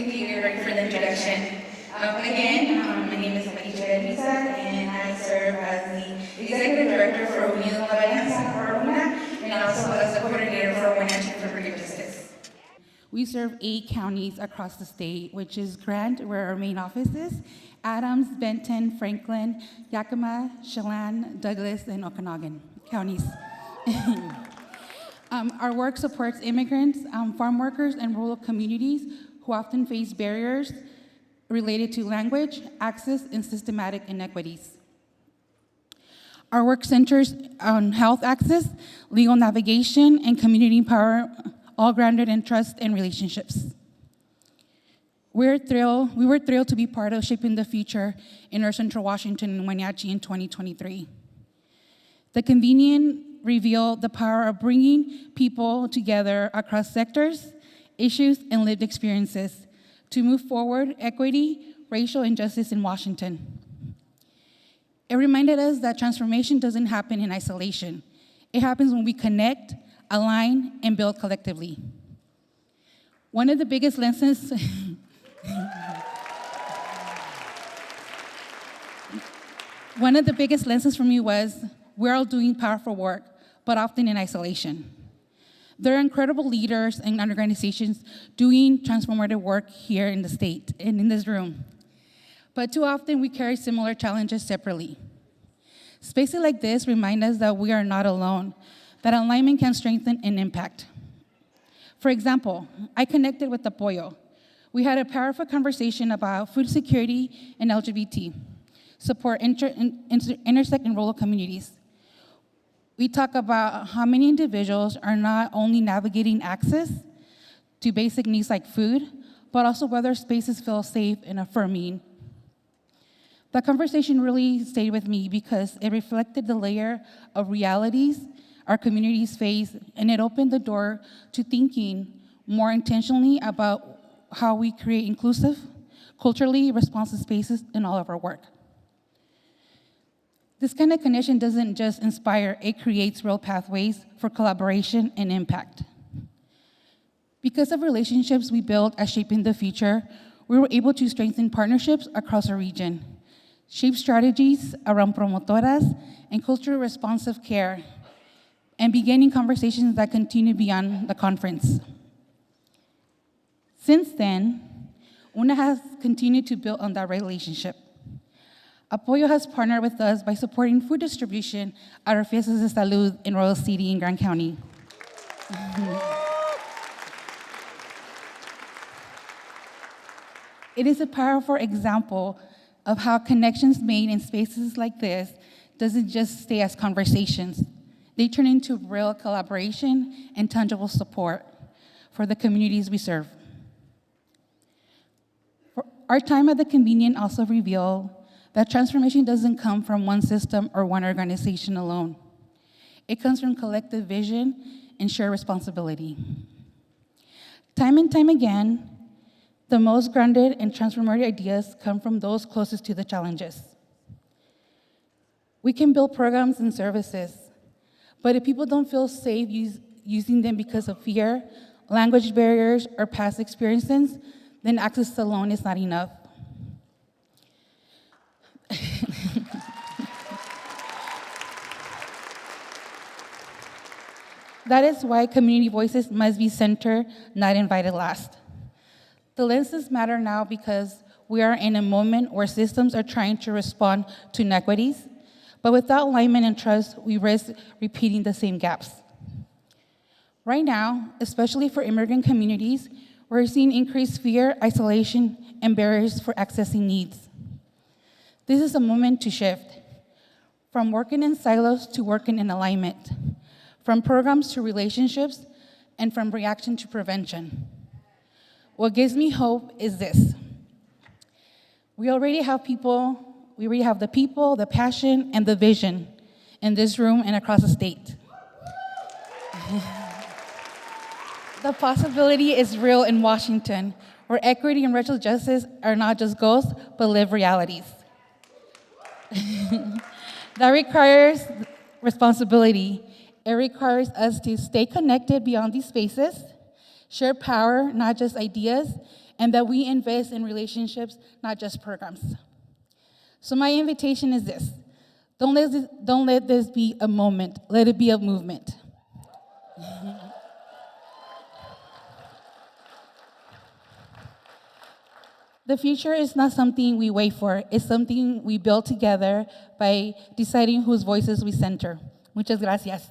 think you're ready for the introduction. My name is Marichuy, and I serve as the Executive Director for Unión La Alianza for Luna, and also as the Coordinator for Wenatchee for Brigade Justice. We serve 8 counties across the state, which is Grant, where our main office is, Adams, Benton, Franklin, Yakima, Chelan, Douglas, and Okanagan counties. Our work supports immigrants, farm workers, and rural communities who often face barriers related to language, access, and systematic inequities. Our work centers on health access, legal navigation, and community power, all grounded in trust and relationships. We were thrilled to be part of shaping the future in North Central Washington and Wenatchee in 2023. The convening revealed the power of bringing people together across sectors, issues, and lived experiences to move forward equity, racial injustice in Washington. It reminded us that transformation doesn't happen in isolation. It happens when we connect, align, and build collectively. One of the biggest lessons for me was we're all doing powerful work, but often in isolation. There are incredible leaders and organizations doing transformative work here in the state and in this room. But too often we carry similar challenges separately. Spaces like this remind us that we are not alone, that alignment can strengthen and impact. For example, I connected with Apoyo. We had a powerful conversation about food security and LGBT, support intersect and rural communities. We talk about how many individuals are not only navigating access to basic needs like food, but also whether spaces feel safe and affirming. The conversation really stayed with me because it reflected the layer of realities our communities face, and it opened the door to thinking more intentionally about how we create inclusive, culturally responsive spaces in all of our work. This kind of connection doesn't just inspire, it creates real pathways for collaboration and impact. Because of relationships we built at Shaping the Future, we were able to strengthen partnerships across our region, shape strategies around promotoras and culturally responsive care, and beginning conversations that continue beyond the conference. Since then, UNA has continued to build on that relationship. Apoyo has partnered with us by supporting food distribution at our Fiestas de Salud in Royal City in Grand County. It is a powerful example of how connections made in spaces like this doesn't just stay as conversations. They turn into real collaboration and tangible support for the communities we serve. Our time at the convenient also revealed that transformation doesn't come from one system or one organization alone. It comes from collective vision and shared responsibility. Time and time again, the most grounded and transformative ideas come from those closest to the challenges. We can build programs and services, but if people don't feel safe using them because of fear, language barriers, or past experiences, then access alone is not enough. That is why community voices must be centered, not invited last. The lenses matter now because we are in a moment where systems are trying to respond to inequities, but without alignment and trust, we risk repeating the same gaps. Right now, especially for immigrant communities, we're seeing increased fear, isolation, and barriers for accessing needs. This is a moment to shift, from working in silos to working in alignment, from programs to relationships, and from reaction to prevention. What gives me hope is this. We already have the people, the passion, and the vision in this room and across the state. The possibility is real in Washington, where equity and racial justice are not just goals, but lived realities. That requires responsibility. It requires us to stay connected beyond these spaces, share power, not just ideas, and that we invest in relationships, not just programs. So my invitation is this. Don't let this be a moment. Let it be a movement. The future is not something we wait for. It's something we build together by deciding whose voices we center. Muchas gracias.